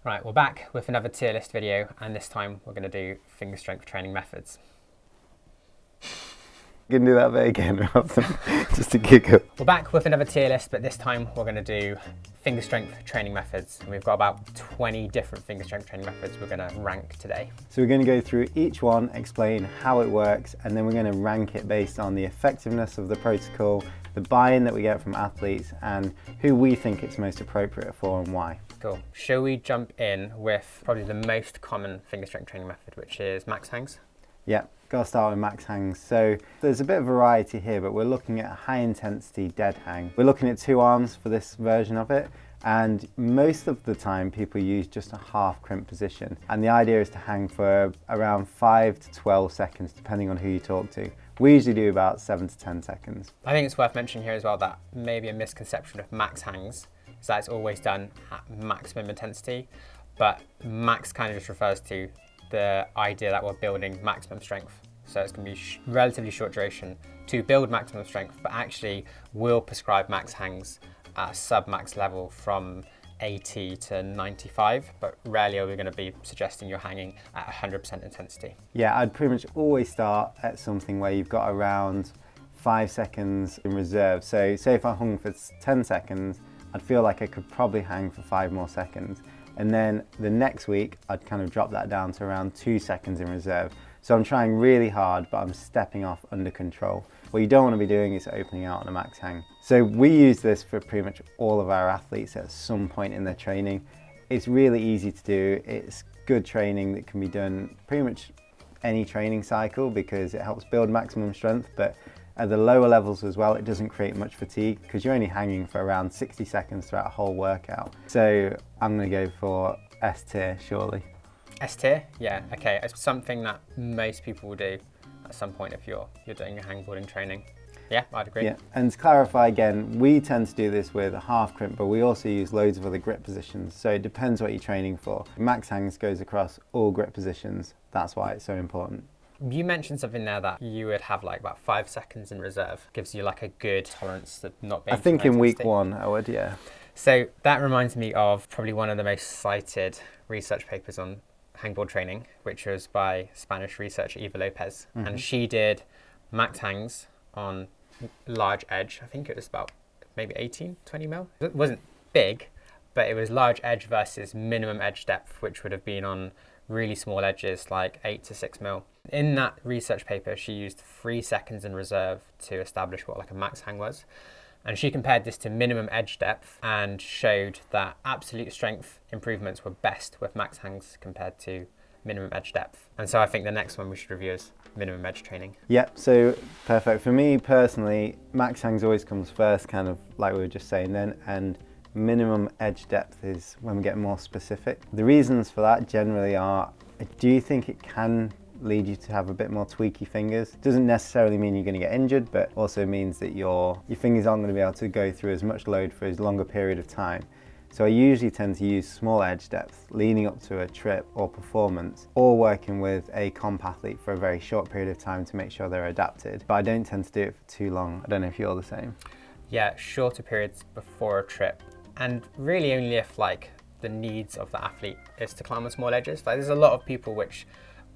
Right, we're back with another tier list video, and this time we're going to do finger strength training methods. You can do that bit again, just to giggle. We're back with another tier list, but this time we're going to do finger strength training methods. And we've got about 20 different finger strength training methods we're going to rank today. So we're going to go through each one, explain how it works, and then we're going to rank it based on the effectiveness of the protocol, the buy-in that we get from athletes, and who we think it's most appropriate for and why. Cool. Shall we jump in with probably the most common finger strength training method, which is max hangs? Yeah, gotta start with max hangs. So there's a bit of variety here, but we're looking at a high intensity dead hang. We're looking at 2 arms for this version of it, and most of the time people use just a half crimp position. And the idea is to hang for around 5 to 12 seconds, depending on who you talk to. We usually do about 7 to 10 seconds. I think it's worth mentioning here as well that maybe a misconception of max hangs is that it's always done at maximum intensity, but max kind of just refers to the idea that we're building maximum strength. So it's going to be relatively short duration to build maximum strength, but actually we'll prescribe max hangs at a sub-max level from 80 to 95, but rarely are we going to be suggesting you're hanging at 100% intensity. Yeah, I'd pretty much always start at something where you've got around 5 seconds in reserve. So say if I hung for 10 seconds, I'd feel like I could probably hang for 5 more seconds. And then the next week, I'd kind of drop that down to around 2 seconds in reserve. So I'm trying really hard, but I'm stepping off under control. What you don't want to be doing is opening out on a max hang. So we use this for pretty much all of our athletes at some point in their training. It's really easy to do. It's good training that can be done pretty much any training cycle because it helps build maximum strength, but at the lower levels as well, it doesn't create much fatigue because you're only hanging for around 60 seconds throughout a whole workout. So I'm going to go for S tier, surely. S tier? Yeah, okay. It's something that most people will do at some point if you're doing your hangboarding training. Yeah, I'd agree. Yeah, and to clarify again, we tend to do this with a half crimp, but we also use loads of other grip positions. So it depends what you're training for. Max hangs goes across all grip positions. That's why it's so important. You mentioned something there that you would have like about 5 seconds in reserve. Gives you like a good tolerance to not being. I think in week 1 I would, yeah. So that reminds me of probably one of the most cited research papers on hangboard training, which was by Spanish researcher Eva Lopez. Mm-hmm. And she did max hangs on large edge. I think it was about maybe 18, 20 mil. It wasn't big, but it was large edge versus minimum edge depth, which would have been on really small edges like 8 to 6 mil. In that research paper, she used 3 seconds in reserve to establish what like a max hang was. And she compared this to minimum edge depth and showed that absolute strength improvements were best with max hangs compared to minimum edge depth. And so I think the next one we should review is minimum edge training. Yep, so perfect. For me personally, max hangs always comes first, kind of like we were just saying then, and minimum edge depth is when we get more specific. The reasons for that generally are, do you think it can lead you to have a bit more tweaky fingers? Doesn't necessarily mean you're going to get injured, but also means that your fingers aren't going to be able to go through as much load for as longer period of time. So I usually tend to use small edge depth leading up to a trip or performance, or working with a comp athlete for a very short period of time to make sure they're adapted. But I don't tend to do it for too long. I don't know if you're the same. Yeah, shorter periods before a trip, and really only if like the needs of the athlete is to climb on small edges. Like there's a lot of people which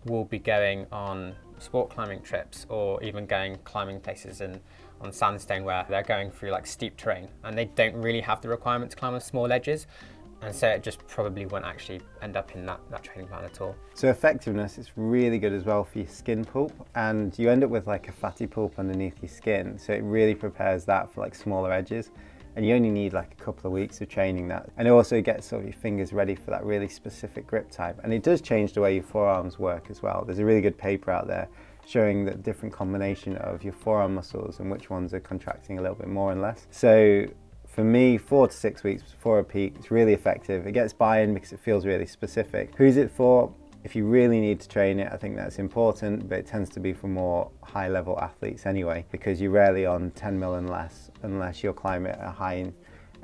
will be going on sport climbing trips or even going climbing places on sandstone where they're going through like steep terrain and they don't really have the requirement to climb on small edges, and so it just probably won't actually end up in that training plan at all. So effectiveness is really good as well for your skin pulp, and you end up with like a fatty pulp underneath your skin, so it really prepares that for like smaller edges. And you only need like a couple of weeks of training that. And it also gets sort of your fingers ready for that really specific grip type. And it does change the way your forearms work as well. There's a really good paper out there showing the different combination of your forearm muscles and which ones are contracting a little bit more and less. So for me, 4 to 6 weeks before a peak, it's really effective. It gets buy-in because it feels really specific. Who's it for? If you really need to train it, I think that's important, but it tends to be for more high-level athletes anyway, because you're rarely on 10 mil and less, unless you're climbing at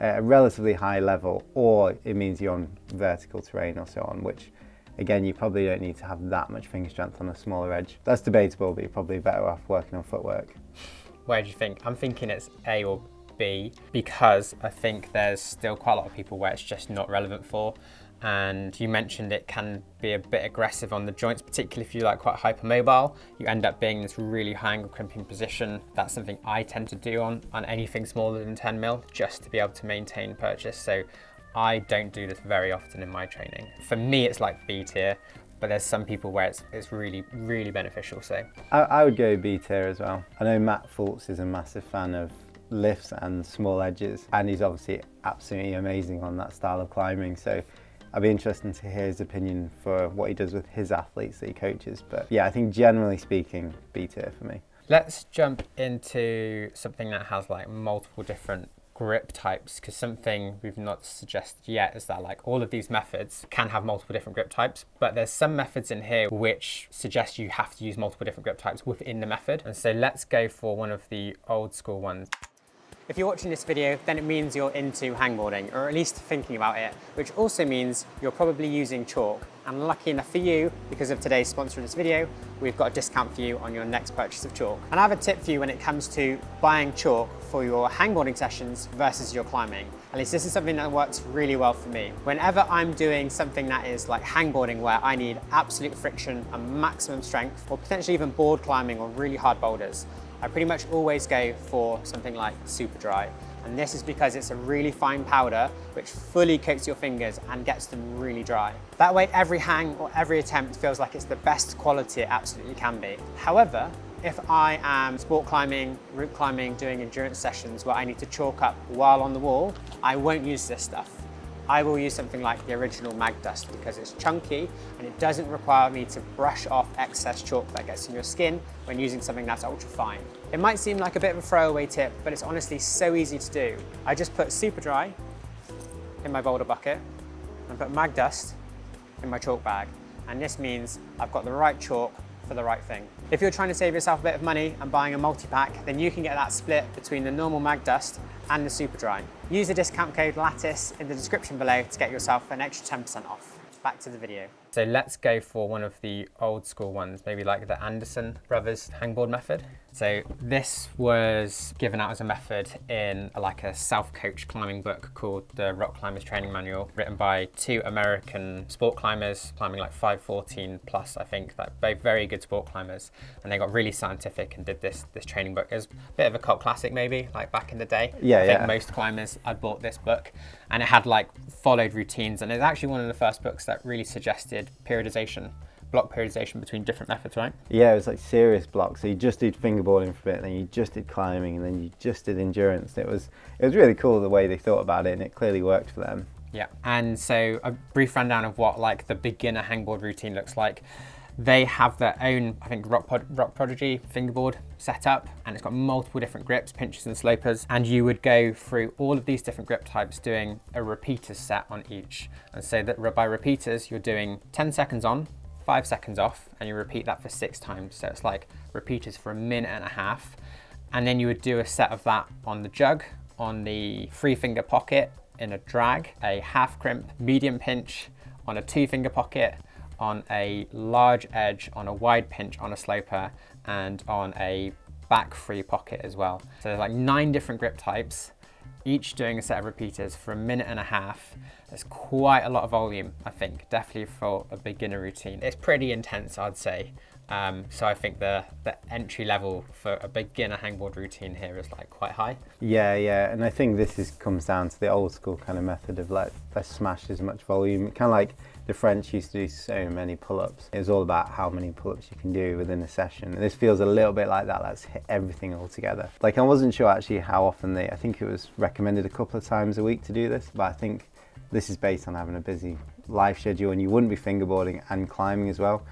a relatively high level, or it means you're on vertical terrain or so on, which again, you probably don't need to have that much finger strength on a smaller edge. That's debatable, but you're probably better off working on footwork. Where do you think? I'm thinking it's A or B, because I think there's still quite a lot of people where it's just not relevant for. And you mentioned it can be a bit aggressive on the joints, particularly if you're like quite hypermobile. You end up being in this really high angle crimping position. That's something I tend to do on anything smaller than 10 mil, just to be able to maintain purchase. So I don't do this very often in my training. For me, it's like B tier, but there's some people where it's really, really beneficial. So I would go B tier as well. I know Matt Fultz is a massive fan of lifts and small edges, and he's obviously absolutely amazing on that style of climbing. So I'd be interested to hear his opinion for what he does with his athletes that he coaches. But yeah, I think generally speaking, B tier for me. Let's jump into something that has like multiple different grip types, because something we've not suggested yet is that like all of these methods can have multiple different grip types, but there's some methods in here which suggest you have to use multiple different grip types within the method. And so let's go for one of the old school ones. If you're watching this video, then it means you're into hangboarding, or at least thinking about it, which also means you're probably using chalk. And lucky enough for you, because of today's sponsor of this video, we've got a discount for you on your next purchase of chalk. And I have a tip for you when it comes to buying chalk for your hangboarding sessions versus your climbing. At least this is something that works really well for me. Whenever I'm doing something that is like hangboarding, where I need absolute friction and maximum strength, or potentially even board climbing or really hard boulders, I pretty much always go for something like Super Dry. And this is because it's a really fine powder which fully coats your fingers and gets them really dry. That way every hang or every attempt feels like it's the best quality it absolutely can be. However, if I am sport climbing, route climbing, doing endurance sessions where I need to chalk up while on the wall, I won't use this stuff. I will use something like the original Mag Dust because it's chunky and it doesn't require me to brush off excess chalk that gets in your skin when using something that's ultra fine. It might seem like a bit of a throwaway tip, but it's honestly so easy to do. I just put Super Dry in my boulder bucket and put Mag Dust in my chalk bag. And this means I've got the right chalk for the right thing. If you're trying to save yourself a bit of money and buying a multi-pack, then you can get that split between the normal Mag Dust and the Super Dry. Use the discount code Lattice in the description below to get yourself an extra 10% off. Back to the video. So let's go for one of the old school ones, maybe like the Anderson brothers hangboard method. So this was given out as a method in like a self-coach climbing book called the Rock Climbers Training Manual, written by two American sport climbers, climbing like 514 plus, I think, like both very good sport climbers. And they got really scientific and did this training book. It was a bit of a cult classic maybe, like back in the day. Yeah, I think most climbers had bought this book, and it had like followed routines, and it's actually one of the first books that really suggested periodization, block periodization between different methods, right? Yeah, it was like serious blocks. So you just did fingerboarding for a bit, then you just did climbing, and then you just did endurance. It was really cool the way they thought about it, and it clearly worked for them. Yeah, and so a brief rundown of what like the beginner hangboard routine looks like. They have their own, I think, Rock Prodigy fingerboard set up, and it's got multiple different grips, pinches and slopers, and you would go through all of these different grip types doing a repeaters set on each. And so that by repeaters, you're doing 10 seconds on, 5 seconds off, and you repeat that for 6 times. So it's like repeaters for 1.5 minutes. And then you would do a set of that on the jug, on the 3-finger pocket, in a drag, a half crimp, medium pinch, on a 2-finger pocket, on a large edge, on a wide pinch, on a sloper, and on a back free pocket as well. So there's like 9 different grip types, each doing a set of repeaters for 1.5 minutes. There's quite a lot of volume, I think, definitely for a beginner routine. It's pretty intense, I'd say. So I think the entry level for a beginner hangboard routine here is like quite high. Yeah, and I think this comes down to the old school kind of method of like, let's smash as much volume. Kind of like the French used to do so many pull-ups. It was all about how many pull-ups you can do within a session. And this feels a little bit like that. Let's hit everything all together. Like, I wasn't sure actually how often I think it was recommended a couple of times a week to do this, but I think this is based on having a busy life schedule, and you wouldn't be fingerboarding and climbing as well.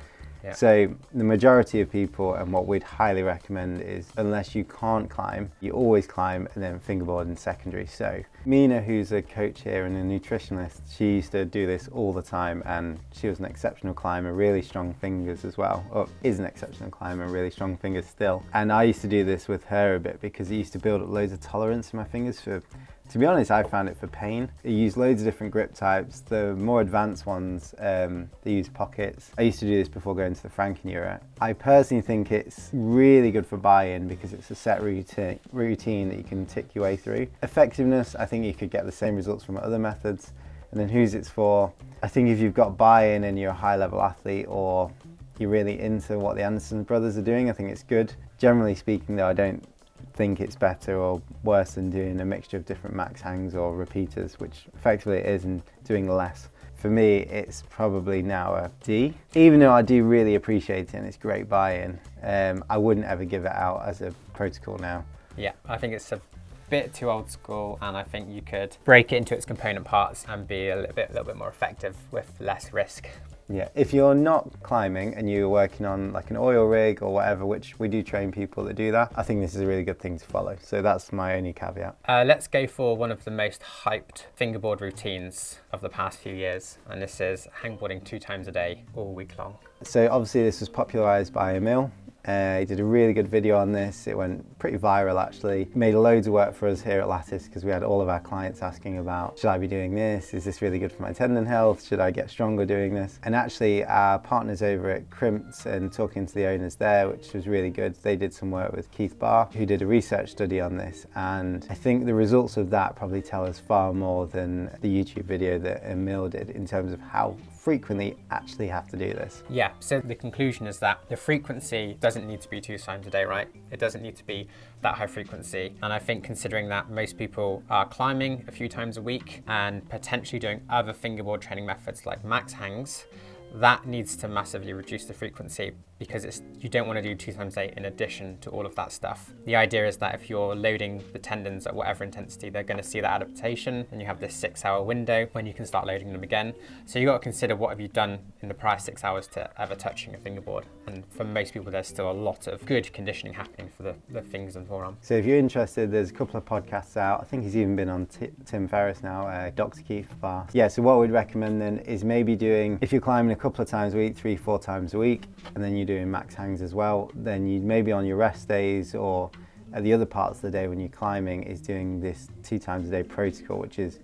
Yeah. So the majority of people, and what we'd highly recommend is, unless you can't climb, you always climb and then fingerboard in secondary. So Mina, who's a coach here and a nutritionist, she used to do this all the time, and she was an exceptional climber, really strong fingers as well, or is an exceptional climber, really strong fingers still. And I used to do this with her a bit because it used to build up loads of tolerance in my fingers for, to be honest, I found it for pain. I use loads of different grip types. The more advanced ones, they use pockets. I used to do this before going to the Franken era. I personally think it's really good for buy-in because it's a set routine that you can tick your way through. Effectiveness, I think you could get the same results from other methods. And then who's it's for? I think if you've got buy-in and you're a high-level athlete, or you're really into what the Anderson brothers are doing, I think it's good. Generally speaking though, I don't think it's better or worse than doing a mixture of different max hangs or repeaters, which effectively it is, and doing less. For me, it's probably now a D. Even though I do really appreciate it and it's great buy-in, I wouldn't ever give it out as a protocol now. Yeah, I think it's a bit too old school, and I think you could break it into its component parts and be a little bit more effective with less risk. Yeah, if you're not climbing and you're working on like an oil rig or whatever, which we do train people that do that, I think this is a really good thing to follow. So that's my only caveat. Let's go for one of the most hyped fingerboard routines of the past few years, and this is hangboarding 2 times a day, all week long. So obviously this was popularised by Emil. He did a really good video on this. It went pretty viral actually. Made loads of work for us here at Lattice because we had all of our clients asking about, should I be doing this? Is this really good for my tendon health? Should I get stronger doing this? And actually our partners over at Crimped and talking to the owners there, which was really good, they did some work with Keith Barr, who did a research study on this. And I think the results of that probably tell us far more than the YouTube video that Emil did in terms of how frequently actually have to do this. Yeah, so the conclusion is that the frequency doesn't need to be 2 times a day, right? It doesn't need to be that high frequency. And I think considering that most people are climbing a few times a week and potentially doing other fingerboard training methods like max hangs, that needs to massively reduce the frequency, because you don't want to do 2 times a day in addition to all of that stuff. The idea is that if you're loading the tendons at whatever intensity, they're going to see that adaptation, and you have this 6-hour window when you can start loading them again. So you've got to consider, what have you done in the prior 6 hours to ever touching a fingerboard? And for most people, there's still a lot of good conditioning happening for the fingers and forearm. So if you're interested, there's a couple of podcasts out. I think he's even been on Tim Ferriss now, Dr. Keith Barr. Yeah, so what we'd recommend then is maybe doing, if you're climbing a couple of times a week, 3-4 times a week, and then you're doing max hangs as well, then you'd maybe on your rest days or at the other parts of the day when you're climbing is doing this 2 times a day protocol, which is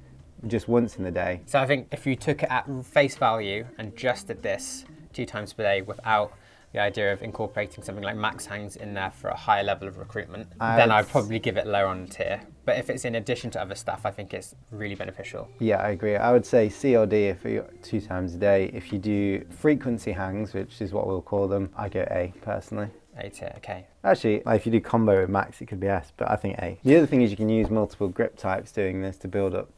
just once in the day. So I think if you took it at face value and just did this 2 times per day without the idea of incorporating something like max hangs in there for a higher level of recruitment, then I'd probably give it lower on the tier. But if it's in addition to other stuff, I think it's really beneficial. Yeah, I agree. I would say C or D if you're 2 times a day. If you do frequency hangs, which is what we'll call them, I go A personally. A tier, okay. Actually, if you do combo with max, it could be S, but I think A. The other thing is you can use multiple grip types doing this to build up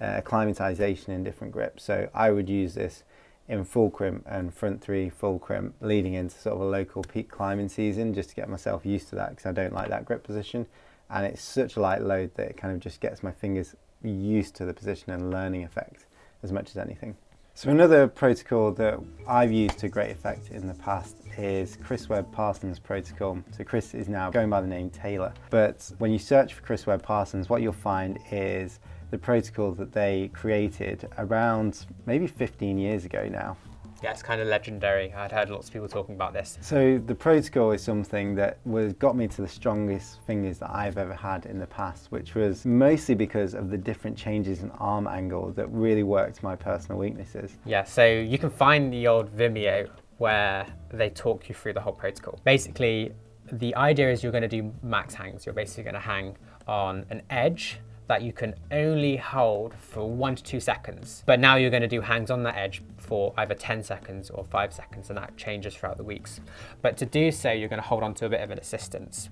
acclimatization in different grips. So I would use this in full crimp and front 3 full crimp leading into sort of a local peak climbing season, just to get myself used to that, because I don't like that grip position, and it's such a light load that it kind of just gets my fingers used to the position and learning effect as much as anything. So another protocol that I've used to great effect in the past is Webb Parsons protocol. So Chris is now going by the name Taylor, but when you search for Webb Parsons, what you'll find is the protocol that they created around maybe 15 years ago now. Yeah, it's kind of legendary. I'd heard lots of people talking about this. So the protocol is something that got me to the strongest fingers that I've ever had in the past, which was mostly because of the different changes in arm angle that really worked my personal weaknesses. Yeah, so you can find the old Vimeo where they talk you through the whole protocol. Basically, the idea is you're going to do max hangs. You're basically going to hang on an edge that you can only hold for 1 to 2 seconds. But now you're going to do hangs on that edge for either 10 seconds or 5 seconds, and that changes throughout the weeks. But to do so, you're going to hold on to a bit of an assistance.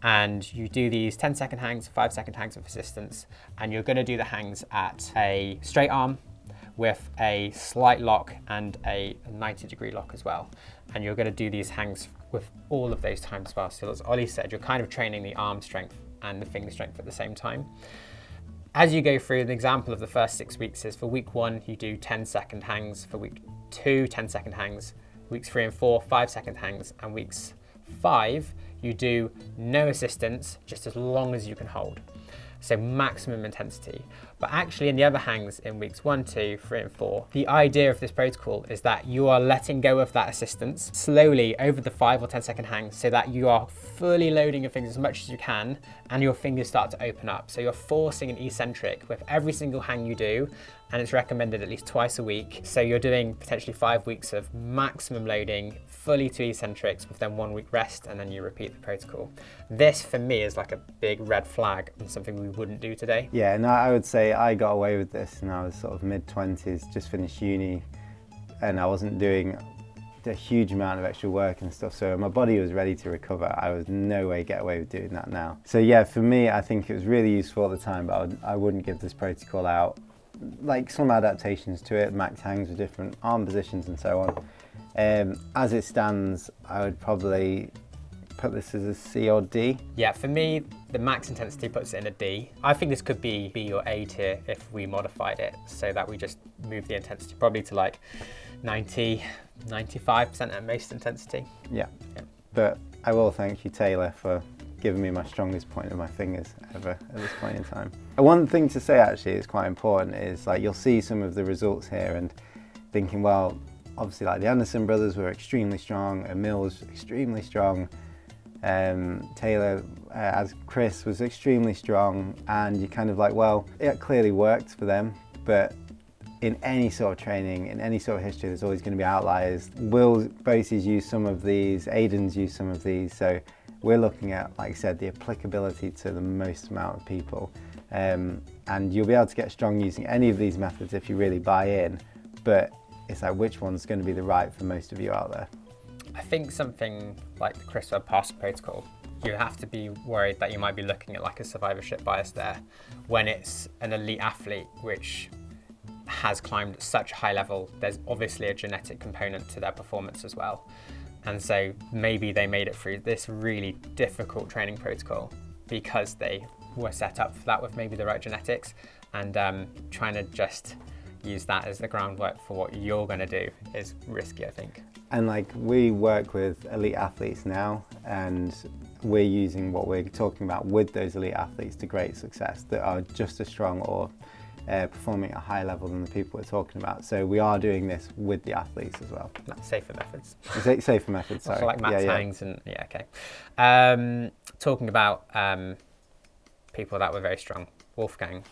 And you do these 10-second hangs, 5-second hangs of assistance, and you're going to do the hangs at a straight arm with a slight lock and a 90-degree lock as well. And you're going to do these hangs with all of those times as well. So as Ollie said, you're kind of training the arm strength and the finger strength at the same time. As you go through, the example of the first 6 weeks is for week 1, you do 10-second hangs. For week 2, 10-second hangs. Weeks 3 and 4, 5-second hangs. And weeks 5, you do no assistance, just as long as you can hold. So maximum intensity. But actually in the other hangs in weeks 1, 2, 3 and 4, the idea of this protocol is that you are letting go of that assistance slowly over the 5 or 10-second hangs, so that you are fully loading your fingers as much as you can and your fingers start to open up. So you're forcing an eccentric with every single hang you do, and it's recommended at least twice a week. So you're doing potentially 5 weeks of maximum loading, fully to eccentrics, with then 1 week rest, and then you repeat the protocol. This for me is like a big red flag and something we wouldn't do today. Yeah, and I would say I got away with this and I was sort of mid-20s, just finished uni, and I wasn't doing a huge amount of extra work and stuff, so my body was ready to recover. I was no way get away with doing that now. So yeah, for me, I think it was really useful at the time, but I wouldn't give this protocol out. Like some adaptations to it, max hangs with different arm positions and so on. As it stands, I would probably put this as a C or D. Yeah, for me, the max intensity puts it in a D. I think this could be B or A tier if we modified it so that we just move the intensity probably to like 90, 95% at most intensity. Yeah. But I will thank you, Taylor, for giving me my strongest point of my fingers ever at this point in time. One thing to say actually is quite important is like you'll see some of the results here and thinking, well, obviously like the Anderson brothers were extremely strong, Emil was extremely strong, Taylor as Chris was extremely strong, and you're kind of like, well, it clearly worked for them, but in any sort of training, in any sort of history, there's always going to be outliers. Will Bosey's use some of these, Aiden's use some of these, so we're looking at, like I said, the applicability to the most amount of people. And you'll be able to get strong using any of these methods if you really buy in, but it's like which one's going to be the right for most of you out there. I think something like the Chris Webb Parsons protocol, you have to be worried that you might be looking at like a survivorship bias there when it's an elite athlete which has climbed at such a high level. There's obviously a genetic component to their performance as well. And so maybe they made it through this really difficult training protocol because they were set up for that with maybe the right genetics, and trying to just use that as the groundwork for what you're going to do is risky, I think. And like we work with elite athletes now, and we're using what we're talking about with those elite athletes to great success that are just as strong or performing at a higher level than the people we're talking about. So we are doing this with the athletes as well. Safer methods. Safer methods, sorry. Also like max hangs and yeah, okay. Talking about people that were very strong. Wolfgang.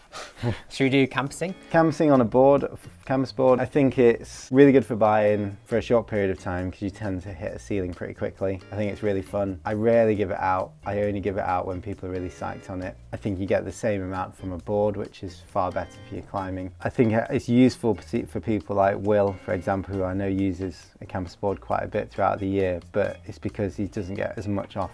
Should we do campusing? Campusing on a board, campus board, I think it's really good for buy-in for a short period of time because you tend to hit a ceiling pretty quickly. I think it's really fun. I rarely give it out. I only give it out when people are really psyched on it. I think you get the same amount from a board, which is far better for your climbing. I think it's useful for people like Will, for example, who I know uses a campus board quite a bit throughout the year, but it's because he doesn't get as much off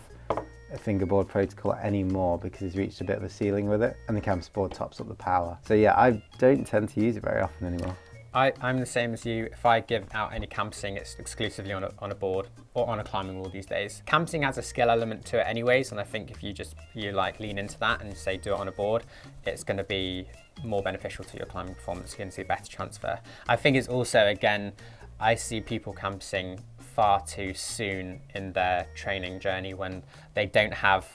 a fingerboard protocol anymore because he's reached a bit of a ceiling with it, and the campus board tops up the power. So yeah, I don't tend to use it very often anymore. I'm the same as you. If I give out any campusing, it's exclusively on a board or on a climbing wall these days. Campusing has a skill element to it anyways, and I think if you like lean into that and say do it on a board, it's going to be more beneficial to your climbing performance. You're going to see better transfer. I think it's also, again, I see people campusing far too soon in their training journey when they don't have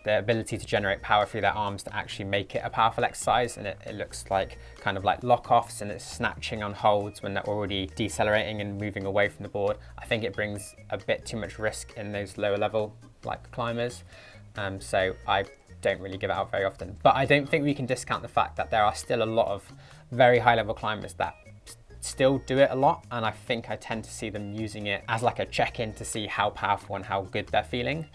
the ability to generate power through their arms to actually make it a powerful exercise, and it looks like kind of like lock-offs and it's snatching on holds when they're already decelerating and moving away from the board. I think it brings a bit too much risk in those lower level like climbers, so I don't really give it out very often. But I don't think we can discount the fact that there are still a lot of very high level climbers that still do it a lot, and I think I tend to see them using it as like a check-in to see how powerful and how good they're feeling.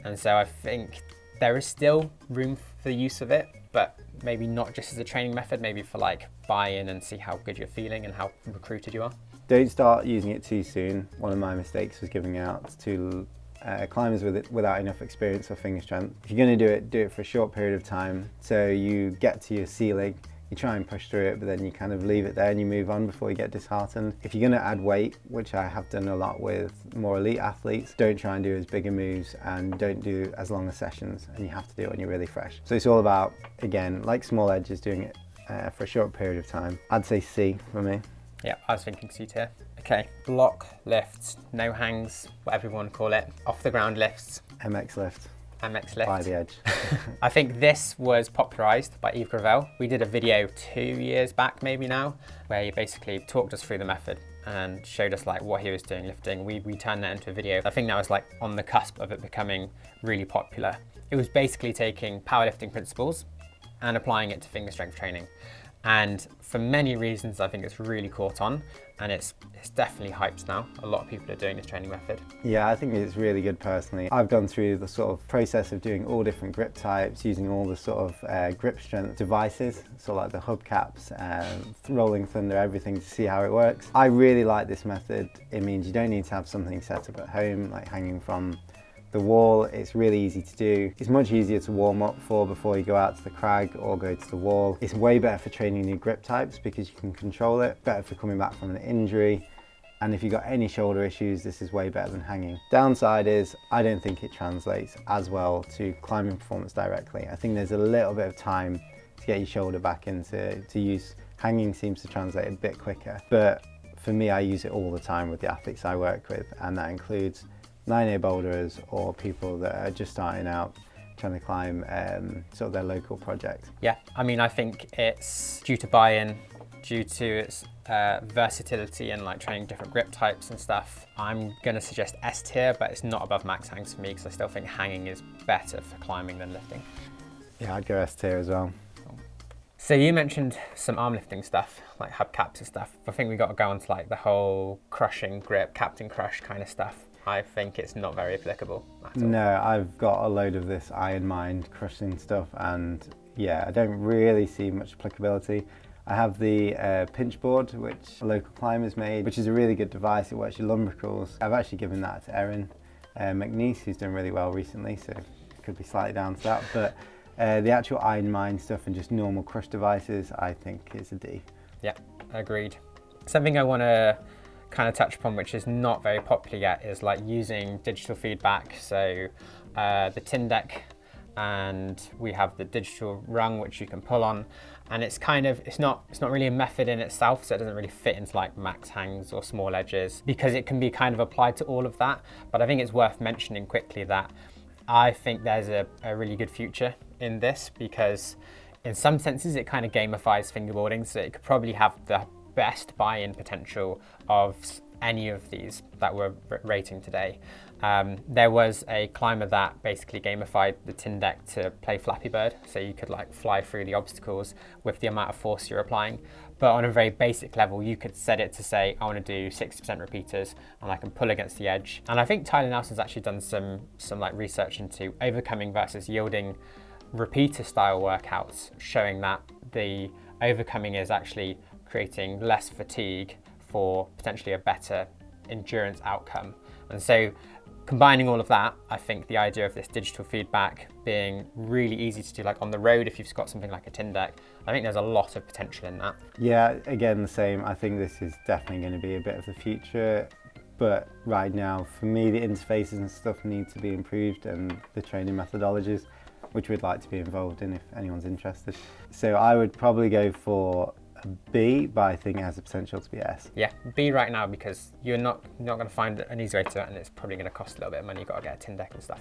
And so I think there is still room for the use of it, but maybe not just as a training method, maybe for like buy-in and see how good you're feeling and how recruited you are. Don't start using it too soon. One of my mistakes was giving out to climbers without enough experience or finger strength. If you're going to do it for a short period of time, so you get to your ceiling, you try and push through it, but then you kind of leave it there and you move on before you get disheartened. If you're going to add weight, which I have done a lot with more elite athletes, don't try and do as big a moves and don't do as long as sessions, and you have to do it when you're really fresh. So it's all about, again, like small edges, doing it for a short period of time. I'd say C for me. Yeah, I was thinking C tier. Okay, block lifts, no hangs, whatever you want to call it, off the ground lifts. MX lift. MX lift. By the edge. I think this was popularised by Yves Gravel. We did a video 2 years back maybe now, where he basically talked us through the method and showed us like what he was doing lifting. We turned that into a video. I think that was like on the cusp of it becoming really popular. It was basically taking powerlifting principles and applying it to finger strength training. And for many reasons, I think it's really caught on, and it's definitely hyped now. A lot of people are doing this training method. Yeah, I think it's really good personally. I've gone through the sort of process of doing all different grip types, using all the sort of grip strength devices, so like the hubcaps, rolling thunder, everything, to see how it works. I really like this method. It means you don't need to have something set up at home, like hanging from the wall. It's really easy to do. It's much easier to warm up for before you go out to the crag or go to the wall. It's way better for training new grip types because you can control it, better for coming back from an injury. And if you've got any shoulder issues, this is way better than hanging. Downside is, I don't think it translates as well to climbing performance directly. I think there's a little bit of time to get your shoulder back into use. Hanging seems to translate a bit quicker. But for me, I use it all the time with the athletes I work with, and that includes 9A boulderers or people that are just starting out trying to climb sort of their local project. Yeah, I mean, I think it's due to buy-in, due to its versatility and like training different grip types and stuff. I'm gonna suggest S tier, but it's not above max hangs for me because I still think hanging is better for climbing than lifting. Yeah, I'd go S tier as well. So you mentioned some arm lifting stuff, like hubcaps and stuff. I think we got to go on to like the whole crushing grip, Captain Crush kind of stuff. I think it's not very applicable at all. No, I've got a load of this Iron Mind crushing stuff, and yeah, I don't really see much applicability. I have the pinch board, which a local climber's made, which is a really good device. It works your lumbricals. I've actually given that to Erin McNeese, who's done really well recently, so it could be slightly down to that. But the actual Iron Mind stuff and just normal crush devices, I think is a D. Yeah, agreed. Something I want to kind of touch upon, which is not very popular yet, is like using digital feedback. So the Tindeck, and we have the digital rung which you can pull on, and it's not really a method in itself, so it doesn't really fit into like max hangs or small edges because it can be kind of applied to all of that. But I think it's worth mentioning quickly that I think there's a really good future in this, because in some senses it kind of gamifies fingerboarding, so it could probably have the best buy-in potential of any of these that we're rating today. There was a climber that basically gamified the Tindeck to play Flappy Bird, so you could like fly through the obstacles with the amount of force you're applying. But on a very basic level, you could set it to say, I want to do 60% repeaters and I can pull against the edge. And I think Tyler Nelson's actually done some like research into overcoming versus yielding repeater style workouts, showing that the overcoming is actually creating less fatigue for potentially a better endurance outcome. And so combining all of that, I think the idea of this digital feedback being really easy to do, like on the road, if you've got something like a Tindeck, I think there's a lot of potential in that. Yeah, again, the same. I think this is definitely going to be a bit of the future, but right now, for me, the interfaces and stuff need to be improved, and the training methodologies, which we'd like to be involved in if anyone's interested. So I would probably go for a B, but I think it has the potential to be S. Yeah, B right now, because you're not going to find an easy way to it, and it's probably going to cost a little bit of money. You've got to get a Tindeck and stuff.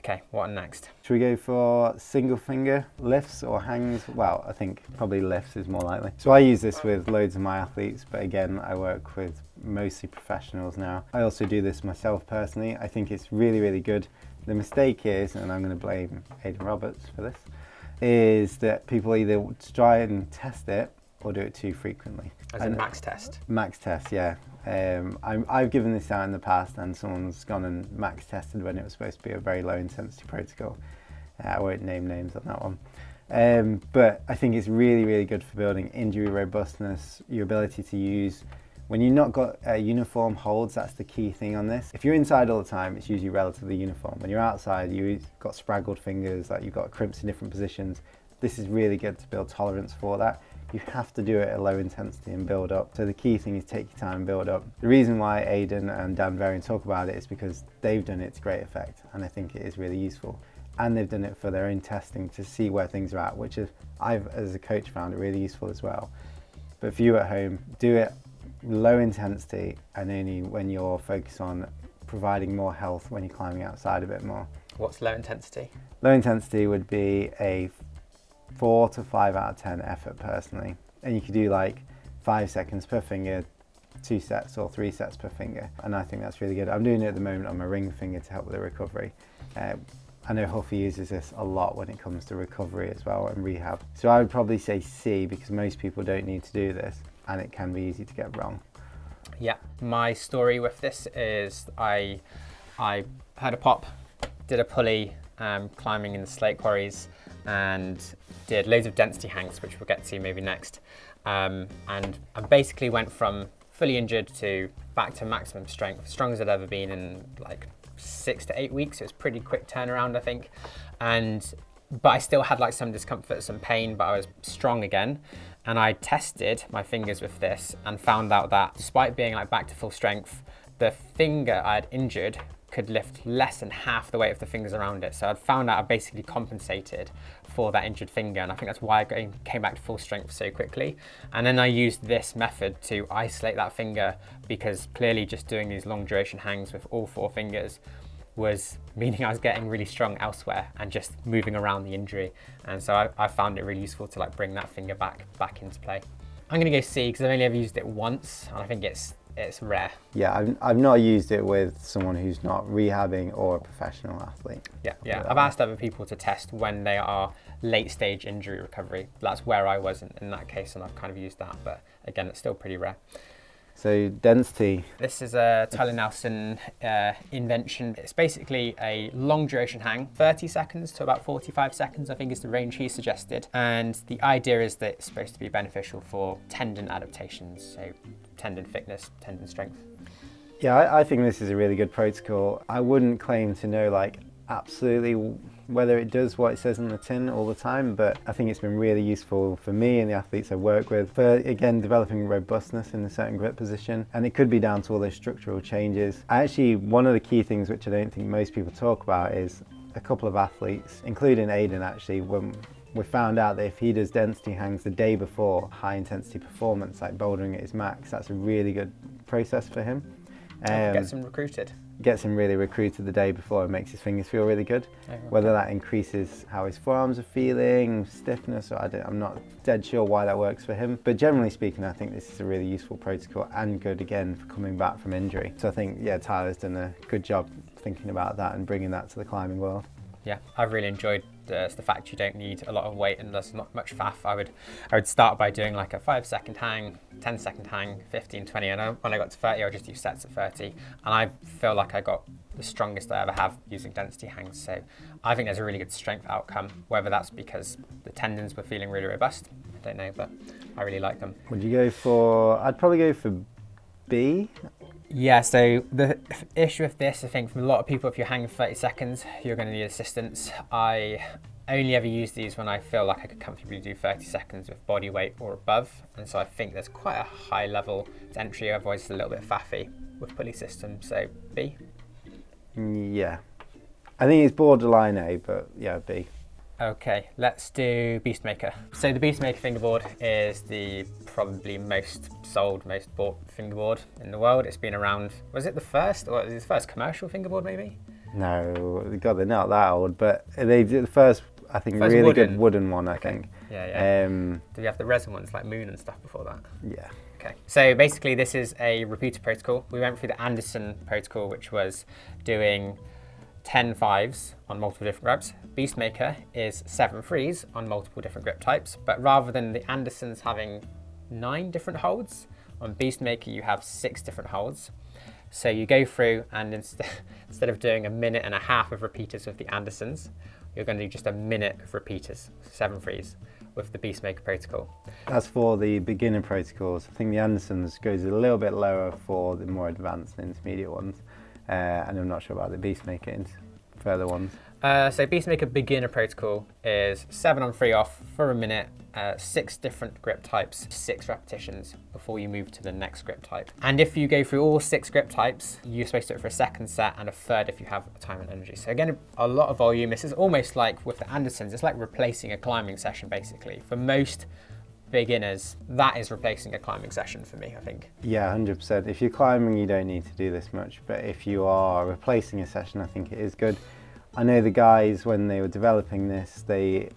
Okay, what next? Should we go for single finger lifts or hangs? Well, I think probably lifts is more likely. So I use this with loads of my athletes, but again, I work with mostly professionals now. I also do this myself personally. I think it's really, really good. The mistake is, and I'm going to blame Aidan Roberts for this, is that people either try and test it or do it too frequently. As a max test? Max test, yeah. I've given this out in the past, and someone's gone and max tested when it was supposed to be a very low intensity protocol. I won't name names on that one. But I think it's really, really good for building injury robustness, your ability to use. When you've not got uniform holds, that's the key thing on this. If you're inside all the time, it's usually relatively uniform. When you're outside, you've got spraggled fingers, like you've got crimps in different positions. This is really good to build tolerance for that. You have to do it at low intensity and build up. So the key thing is take your time and build up. The reason why Aidan and Dan Varian talk about it is because they've done it to great effect, and I think it is really useful. And they've done it for their own testing to see where things are at, which is, I've, as a coach, found it really useful as well. But for you at home, do it low intensity, and only when you're focused on providing more health when you're climbing outside a bit more. What's low intensity? Low intensity would be a 4 to 5 out of 10 effort personally, and you could do like 5 seconds per finger, 2 sets or 3 sets per finger, and I think that's really good. I'm doing it at the moment on my ring finger to help with the recovery. I know Huffy uses this a lot when it comes to recovery as well and rehab. So I would probably say C, because most people don't need to do this and it can be easy to get wrong. Yeah, my story with this is I had a pop, did a pulley, climbing in the slate quarries, and did loads of density hangs, which we'll get to maybe next. And I basically went from fully injured to back to maximum strength, strong as I'd ever been in like 6 to 8 weeks. It was pretty quick turnaround, I think. But I still had like some discomfort, some pain, but I was strong again. And I tested my fingers with this and found out that despite being like back to full strength, the finger I had injured could lift less than half the weight of the fingers around it. So I'd found out I basically compensated for that injured finger, and I think that's why I came back to full strength so quickly. And then I used this method to isolate that finger, because clearly just doing these long duration hangs with all 4 fingers was meaning I was getting really strong elsewhere and just moving around the injury. And so I found it really useful to like bring that finger back into play. I'm gonna go C because I've only ever used it once, and I think it's rare. Yeah, I've not used it with someone who's not rehabbing or a professional athlete. Yeah. I've asked other people to test when they are late stage injury recovery. That's where I was in that case, and I've kind of used that, but again, it's still pretty rare. So density. This is a Tyler Nelson invention. It's basically a long duration hang, 30 seconds to about 45 seconds, I think is the range he suggested. And the idea is that it's supposed to be beneficial for tendon adaptations, so tendon thickness, tendon strength. Yeah, I think this is a really good protocol. I wouldn't claim to know like absolutely whether it does what it says on the tin all the time, but I think it's been really useful for me and the athletes I work with for, again, developing robustness in a certain grip position. And it could be down to all those structural changes. Actually, one of the key things which I don't think most people talk about is a couple of athletes, including Aidan actually, when we found out that if he does density hangs the day before high intensity performance, like bouldering at his max, that's a really good process for him. Gets him recruited. Gets him really recruited the day before and makes his fingers feel really good. Okay. Whether that increases how his forearms are feeling, stiffness, or I'm not dead sure why that works for him. But generally speaking, I think this is a really useful protocol and good again for coming back from injury. So I think, yeah, Tyler's done a good job thinking about that and bringing that to the climbing world. Yeah, I've really enjoyed the fact you don't need a lot of weight and there's not much faff. I would start by doing like a 5-second hang, 10-second hang, 15, 20, and when I got to 30, I would just do sets at 30. And I feel like I got the strongest I ever have using density hangs. So I think there's a really good strength outcome, whether that's because the tendons were feeling really robust, I don't know, but I really like them. Would you go for, I'd probably go for B. Yeah, so the issue with this, I think, from a lot of people, if you're hanging for 30 seconds, you're going to need assistance. I only ever use these when I feel like I could comfortably do 30 seconds with body weight or above. And so I think there's quite a high level to entry, otherwise it's a little bit faffy with pulley systems, so B. Yeah. I think it's borderline A, but yeah, B. Okay, let's do Beastmaker. So the Beastmaker fingerboard is the probably most sold, most bought fingerboard in the world. It's been around, was it the first, or was it the first commercial fingerboard maybe? No, God, they're not that old, but they did the first, I think, First really wooden. good wooden one, I think. Yeah. Do we have the resin ones like Moon and stuff before that? Yeah. Okay, so basically this is a repeater protocol. We went through the Anderson protocol, which was doing 10 5s on multiple different reps. Beastmaker is 7 3s on multiple different grip types, but rather than the Andersons having 9 different holds, on Beastmaker you have 6 different holds. So you go through and instead of doing a minute and a half of repeaters with the Andersons, you're going to do just a minute of repeaters, 7 3s, with the Beastmaker protocol. That's for the beginner protocols. I think the Andersons goes a little bit lower for the more advanced and intermediate ones. And I'm not sure about the Beastmaker and further ones. So Beastmaker beginner protocol is 7 on 3 off for a minute, 6 different grip types, 6 repetitions before you move to the next grip type. And if you go through all 6 grip types, you're supposed to do it for a second set and a third if you have time and energy. So again, a lot of volume. This is almost like with the Andersons, it's like replacing a climbing session basically. For most beginners, that is replacing a climbing session for me, I think. Yeah, 100%. If you're climbing, you don't need to do this much, but if you are replacing a session, I think it is good. I know the guys, when they were developing this, they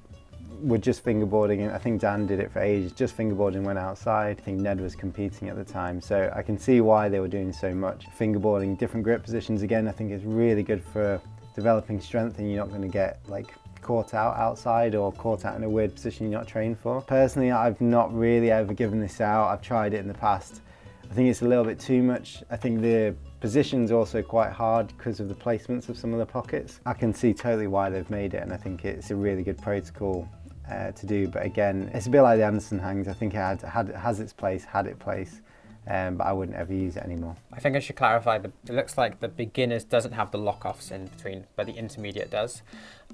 were just fingerboarding, and I think Dan did it for ages, just fingerboarding when outside. I think Ned was competing at the time, so I can see why they were doing so much. Fingerboarding different grip positions, again, I think is really good for developing strength and you're not going to get like caught out outside or caught out in a weird position you're not trained for. Personally, I've not really ever given this out. I've tried it in the past. I think it's a little bit too much. I think the position's also quite hard because of the placements of some of the pockets. I can see totally why they've made it, and I think it's a really good protocol to do. But again, it's a bit like the Anderson hangs. I think it has its place, had its place. But I wouldn't ever use it anymore. I think I should clarify that it looks like the beginners doesn't have the lock-offs in between, but the intermediate does.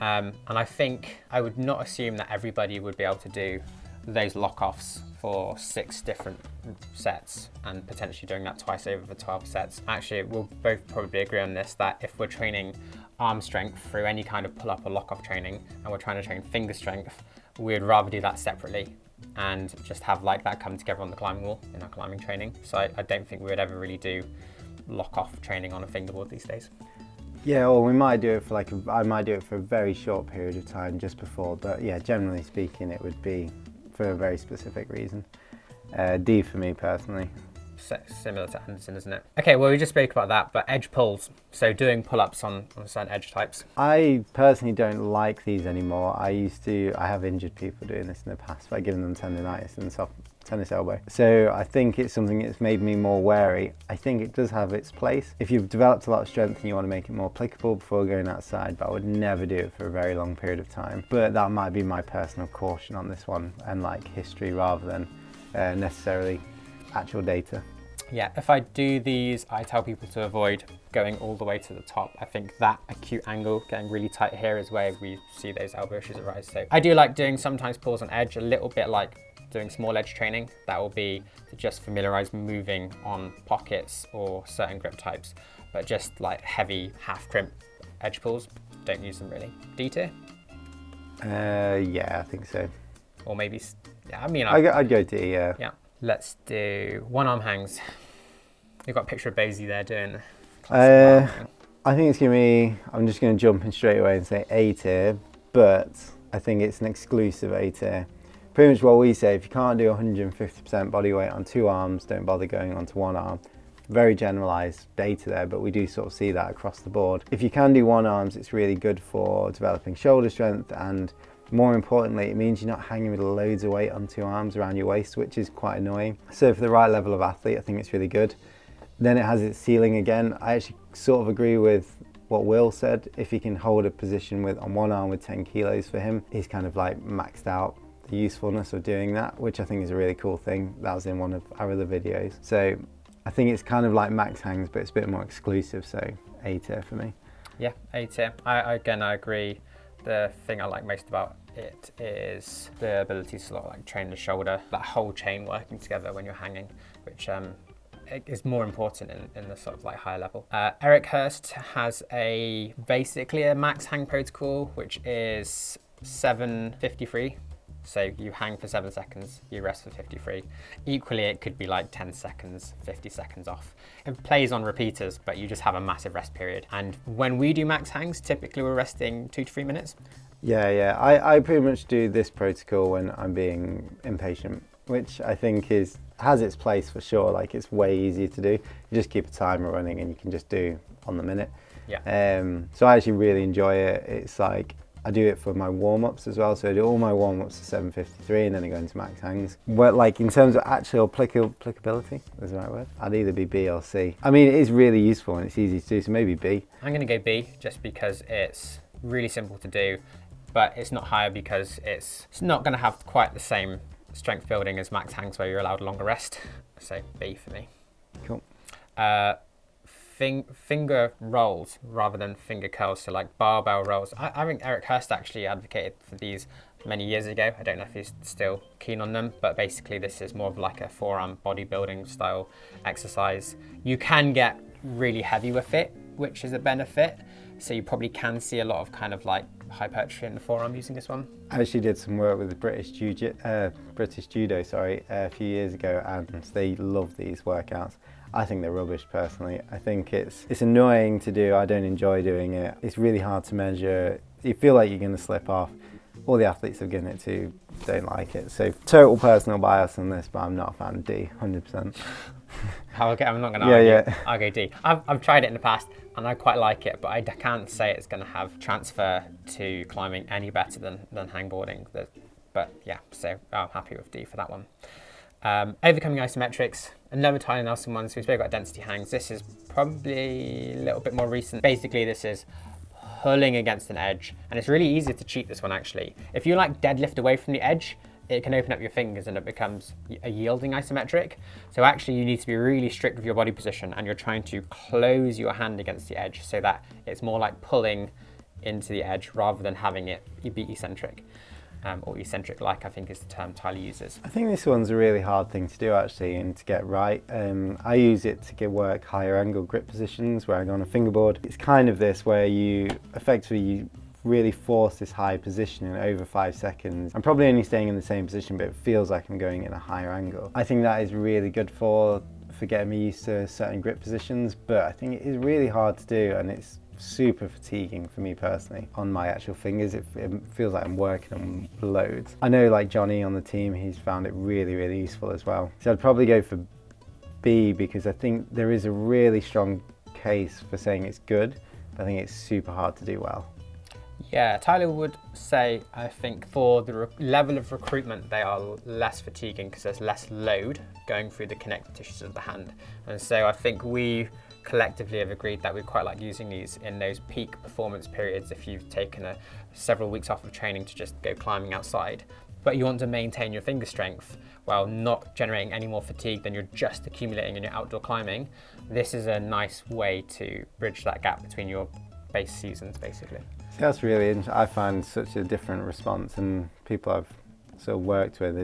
And I think I would not assume that everybody would be able to do those lock-offs for 6 different sets and potentially doing that twice over for 12 sets. Actually, we'll both probably agree on this, that if we're training arm strength through any kind of pull-up or lock-off training and we're trying to train finger strength, we'd rather do that separately and just have like that come together on the climbing wall in our climbing training. So I don't think we would ever really do lock-off training on a fingerboard these days. Yeah, or we might do it for I might do it for a very short period of time just before, but yeah, generally speaking it would be for a very specific reason. D for me personally. Similar to Anderson, isn't it? Okay, well we just spoke about that, but edge pulls, so doing pull-ups on certain edge types. I personally don't like these anymore. I have injured people doing this in the past by giving them tendonitis and soft tennis elbow. So I think it's something that's made me more wary. I think it does have its place. If you've developed a lot of strength and you want to make it more applicable before going outside, but I would never do it for a very long period of time. But that might be my personal caution on this one and like history rather than necessarily actual data. Yeah, if I do these, I tell people to avoid going all the way to the top. I think that acute angle, getting really tight here, is where we see those elbow issues arise. So I do like doing sometimes pulls on edge, a little bit like doing small edge training. That will be to just familiarize moving on pockets or certain grip types, but just like heavy half crimp edge pulls, don't use them really. D tier? Yeah, I think so. Or maybe, yeah, I mean, I'd go D, yeah. Yeah. Let's do one arm hangs. You've got a picture of Basie there doing. I think it's gonna be, I'm just gonna jump in straight away and say A tier, but I think it's an exclusive A tier. Pretty much what we say, if you can't do 150% body weight on 2 arms, don't bother going onto 1 arm. Very generalized data there, but we do sort of see that across the board. If you can do 1 arms, it's really good for developing shoulder strength, and more importantly, it means you're not hanging with loads of weight on 2 arms around your waist, which is quite annoying. So for the right level of athlete, I think it's really good. Then it has its ceiling again. I actually sort of agree with what Will said. If he can hold a position on 1 arm with 10 kilos for him, he's kind of like maxed out the usefulness of doing that, which I think is a really cool thing. That was in one of our other videos. So I think it's kind of like max hangs, but it's a bit more exclusive, so A tier for me. Yeah, A tier. I agree. The thing I like most about it is the ability to sort of like train the shoulder, that whole chain working together when you're hanging, which is more important in the sort of like higher level. Eric Hurst has basically a max hang protocol, which is 7:53. So you hang for 7 seconds, you rest for 53. Equally, it could be like 10 seconds, 50 seconds off. It plays on repeaters, but you just have a massive rest period. And when we do max hangs, typically we're resting 2 to 3 minutes. Yeah. I pretty much do this protocol when I'm being impatient, which I think has its place for sure. Like, it's way easier to do. You just keep a timer running and you can just do on the minute. Yeah. So I actually really enjoy it. It's like, I do it for my warm-ups as well, so I do all my warm-ups to 7:53 and then I go into max hangs. But like in terms of actual applicability, is the right word? I'd either be B or C. I mean, it is really useful and it's easy to do, so maybe B. I'm gonna go B just because it's really simple to do, but it's not higher because it's not gonna have quite the same strength building as max hangs where you're allowed a longer rest. So B for me. Cool. Finger rolls rather than finger curls, so like barbell rolls. I think Eric Hurst actually advocated for these many years ago. I don't know if he's still keen on them, but basically this is more of like a forearm bodybuilding style exercise. You can get really heavy with it, which is a benefit. So you probably can see a lot of kind of like hypertrophy in the forearm using this one. I actually did some work with the British Judo a few years ago, and they love these workouts. I think they're rubbish personally. I think it's annoying to do. I don't enjoy doing it. It's really hard to measure. You feel like you're going to slip off. All the athletes I've given it to don't like it. So total personal bias on this, but I'm not a fan of D, 100%. I'm not going to Yeah, argue. yeah. I'll go D. I've tried it in the past and I quite like it, but I can't say it's going to have transfer to climbing any better than hangboarding. But yeah, so I'm happy with D for that one. Overcoming isometrics, another Tyler Nelson one. So we spoke about density hangs. This is probably a little bit more recent. Basically, this is pulling against an edge, and it's really easy to cheat this one actually. If you like deadlift away from the edge, it can open up your fingers and it becomes a yielding isometric. So actually you need to be really strict with your body position and you're trying to close your hand against the edge so that it's more like pulling into the edge rather than having it be eccentric. Or eccentric like I think is the term Tyler uses. I think this one's a really hard thing to do actually and to get right. I use it to work higher angle grip positions where I go on a fingerboard. It's kind of this where you really force this high position in over 5 seconds. I'm probably only staying in the same position, but it feels like I'm going in a higher angle. I think that is really good for getting me used to certain grip positions, but I think it is really hard to do and it's super fatiguing for me personally. On my actual fingers, it feels like I'm working on loads. I know like Johnny on the team, he's found it really, really useful as well. So I'd probably go for B because I think there is a really strong case for saying it's good, but I think it's super hard to do well. Yeah, Tyler would say, I think for the level of recruitment, they are less fatiguing because there's less load going through the connective tissues of the hand. And so I think we collectively have agreed that we quite like using these in those peak performance periods if you've taken several weeks off of training to just go climbing outside. But you want to maintain your finger strength while not generating any more fatigue than you're just accumulating in your outdoor climbing. This is a nice way to bridge that gap between your base seasons, basically. That's really interesting. I find such a different response, and people I've sort of worked with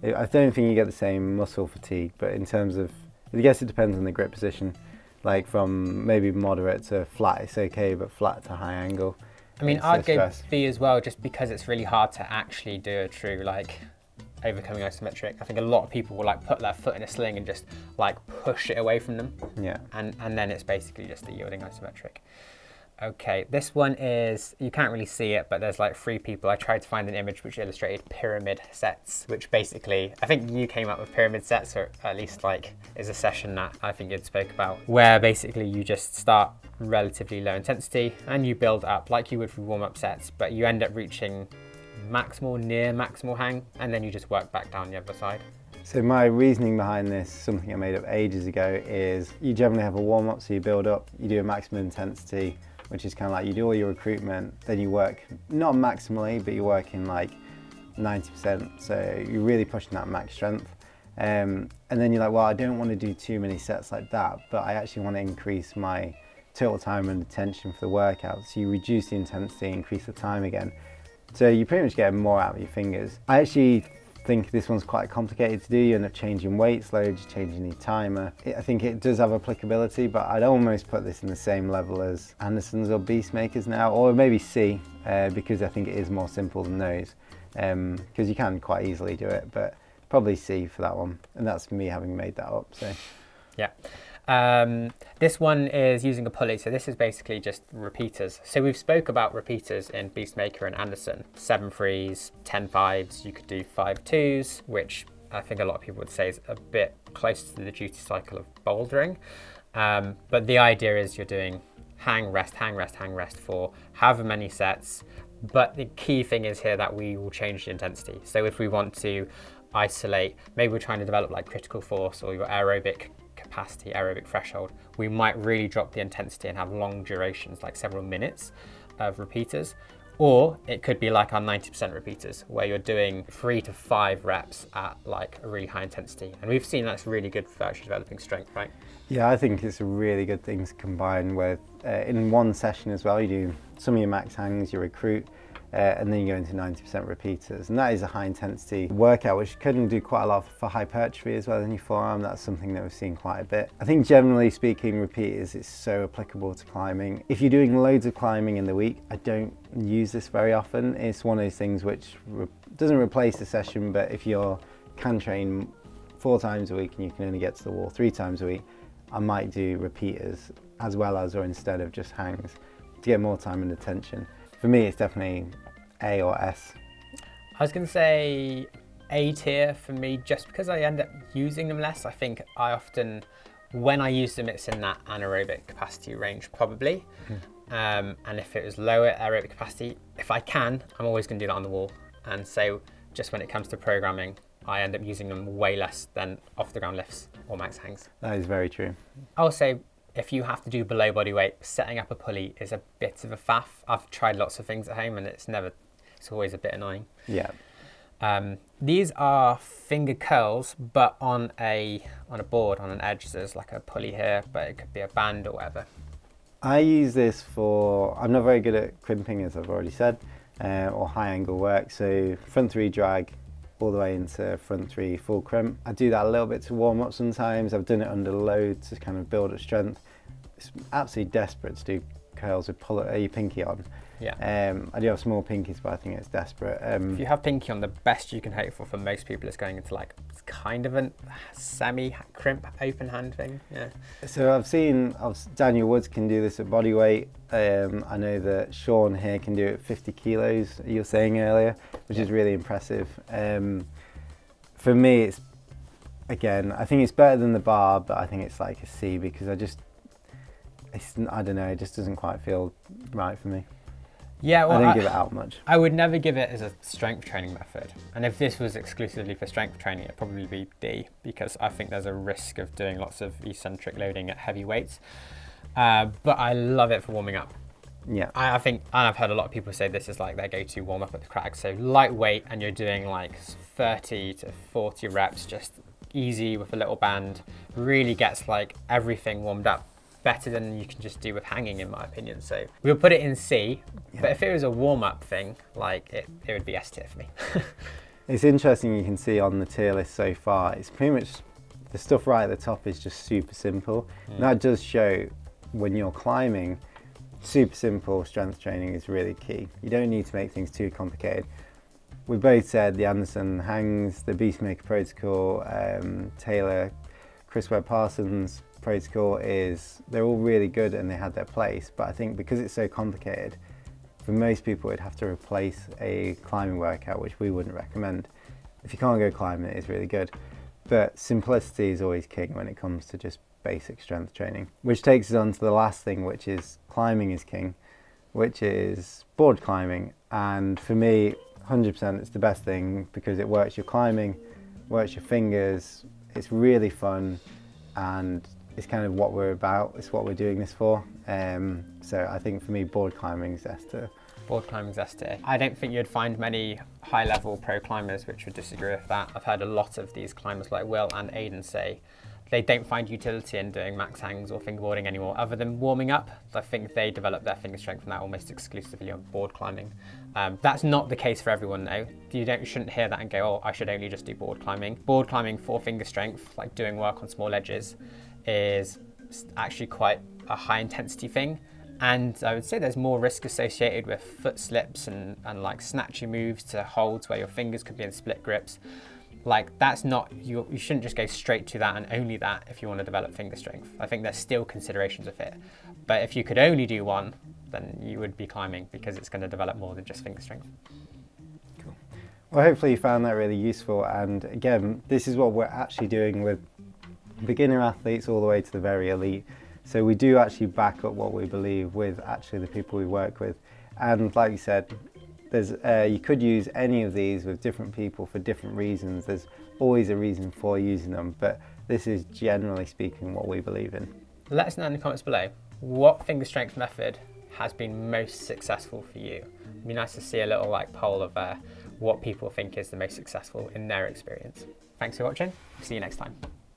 I don't think you get the same muscle fatigue, but in terms of, I guess it depends on the grip position. Like from maybe moderate to flat, it's okay, but flat to high angle. I mean, I'd go B as well, just because it's really hard to actually do a true overcoming isometric. I think a lot of people will put their foot in a sling and just push it away from them. Yeah. And then it's basically just a yielding isometric. Okay, this one is, you can't really see it, but there's 3 people. I tried to find an image which illustrated pyramid sets, which basically, I think you came up with pyramid sets, or at least is a session that I think you'd spoke about, where basically you just start relatively low intensity and you build up like you would for warm-up sets, but you end up reaching near maximal hang, and then you just work back down the other side. So my reasoning behind this, something I made up ages ago, is you generally have a warm-up, so you build up, you do a maximum intensity, which is kind of you do all your recruitment, then you work, not maximally, but you're working 90%, so you're really pushing that max strength. And then you're well, I don't want to do too many sets like that, but I actually want to increase my total time and attention for the workout. So you reduce the intensity, increase the time again. So you pretty much get more out of your fingers. I actually think this one's quite complicated to do. You end up changing weights loads, changing the timer. I think it does have applicability, but I'd almost put this in the same level as Anderson's or Beastmakers now, or maybe C, because I think it is more simple than those, because you can quite easily do it, but probably C for that one. And that's me having made that up. So yeah. This one is using a pulley, so this is basically just repeaters. So we've spoke about repeaters in Beastmaker and Anderson. 7 3s, 10 5s, you could do 5 2s, which I think a lot of people would say is a bit close to the duty cycle of bouldering. But the idea is you're doing hang, rest, hang, rest, hang, rest for however many sets. But the key thing is here that we will change the intensity. So if we want to isolate, maybe we're trying to develop critical force or your aerobic capacity, aerobic threshold, we might really drop the intensity and have long durations, several minutes of repeaters. Or it could be our 90% repeaters, where you're doing 3 to 5 reps at a really high intensity. And we've seen that's really good for actually developing strength, right? yeah, I think it's a really good thing to combine with in one session as well. You do some of your max hangs, you recruit, and then you go into 90% repeaters, and that is a high intensity workout which can do quite a lot for hypertrophy as well in your forearm. That's something that we've seen quite a bit. I think generally speaking, repeaters is so applicable to climbing. If you're doing loads of climbing in the week, I don't use this very often. It's one of those things which doesn't replace the session, but if you can train 4 times a week and you can only get to the wall 3 times a week, I might do repeaters as well as or instead of just hangs to get more time and attention. For me, it's definitely A or S. I was going to say A tier for me, just because I end up using them less. I think I often, when I use them, it's in that anaerobic capacity range probably. And if it was lower aerobic capacity, if I can, I'm always going to do that on the wall. And so just when it comes to programming, I end up using them way less than off the ground lifts or max hangs. That is very true. Also, if you have to do below body weight, setting up a pulley is a bit of a faff. I've tried lots of things at home and it's always a bit annoying. Yeah. These are finger curls, but on a board, on an edge. There's like a pulley here, but it could be a band or whatever. I use this I'm not very good at crimping, as I've already said, or high angle work. So front 3 drag all the way into front 3 full crimp. I do that a little bit to warm up sometimes. I've done it under load to kind of build up strength. It's absolutely desperate to do curls with your pinky on. Yeah. I do have small pinkies, but I think it's desperate. If you have pinky on, the best you can hope for most people is going into like kind of a semi-crimp open hand thing. Yeah. So I've seen Daniel Woods can do this at body weight. I know that Sean here can do it at 50 kilos, you were saying earlier, which is really impressive. For me, it's, again, I think it's better than the bar, but I think it's like a C because I don't know, it just doesn't quite feel right for me. Yeah, well, I don't give it out much. I would never give it as a strength training method. And if this was exclusively for strength training, it'd probably be D, because I think there's a risk of doing lots of eccentric loading at heavy weights. But I love it for warming up. Yeah. I think, and I've heard a lot of people say this is like their go-to warm up at the crag. So lightweight, and you're doing like 30 to 40 reps, just easy with a little band, really gets like everything warmed up. Better than you can just do with hanging, in my opinion. So we'll put it in C, but if it was a warm-up thing, like it would be S tier for me. It's interesting, you can see on the tier list so far, it's pretty much, the stuff right at the top is just super simple. And that does show when you're climbing, super simple strength training is really key. You don't need to make things too complicated. We both said the Anderson hangs, the Beastmaker Protocol, Taylor, Chris Webb Parsons protocol they're all really good and they had their place, but I think because it's so complicated, for most people it'd have to replace a climbing workout, which we wouldn't recommend. If you can't go climbing, it is really good, but simplicity is always king when it comes to just basic strength training, which takes us on to the last thing, which is climbing is king, which is board climbing. And for me, 100% it's the best thing because it works your climbing, works your fingers, it's really fun, and it's kind of what we're about, it's what we're doing this for. So I think for me, board climbing is S tier. Board climbing is S tier. I don't think you'd find many high-level pro climbers which would disagree with that. I've heard a lot of these climbers like Will and Aidan say they don't find utility in doing max hangs or fingerboarding anymore other than warming up. I think they develop their finger strength from that almost exclusively on board climbing. That's not the case for everyone though. You shouldn't hear that and go, oh, I should only just do board climbing. Board climbing for finger strength, like doing work on small edges, is actually quite a high intensity thing, and I would say there's more risk associated with foot slips and like snatchy moves to holds where your fingers could be in split grips. Like that's not, you shouldn't just go straight to that and only that if you want to develop finger strength. I think there's still considerations of it, but if you could only do one, then you would be climbing because it's going to develop more than just finger strength. Cool. Well, hopefully you found that really useful, and again, this is what we're actually doing with beginner athletes all the way to the very elite. So we do actually back up what we believe with actually the people we work with. And like you said, you could use any of these with different people for different reasons. There's always a reason for using them, but this is generally speaking what we believe in. Let us know in the comments below what finger strength method has been most successful for you. It'd be nice to see a little like poll of what people think is the most successful in their experience. Thanks for watching. See you next time.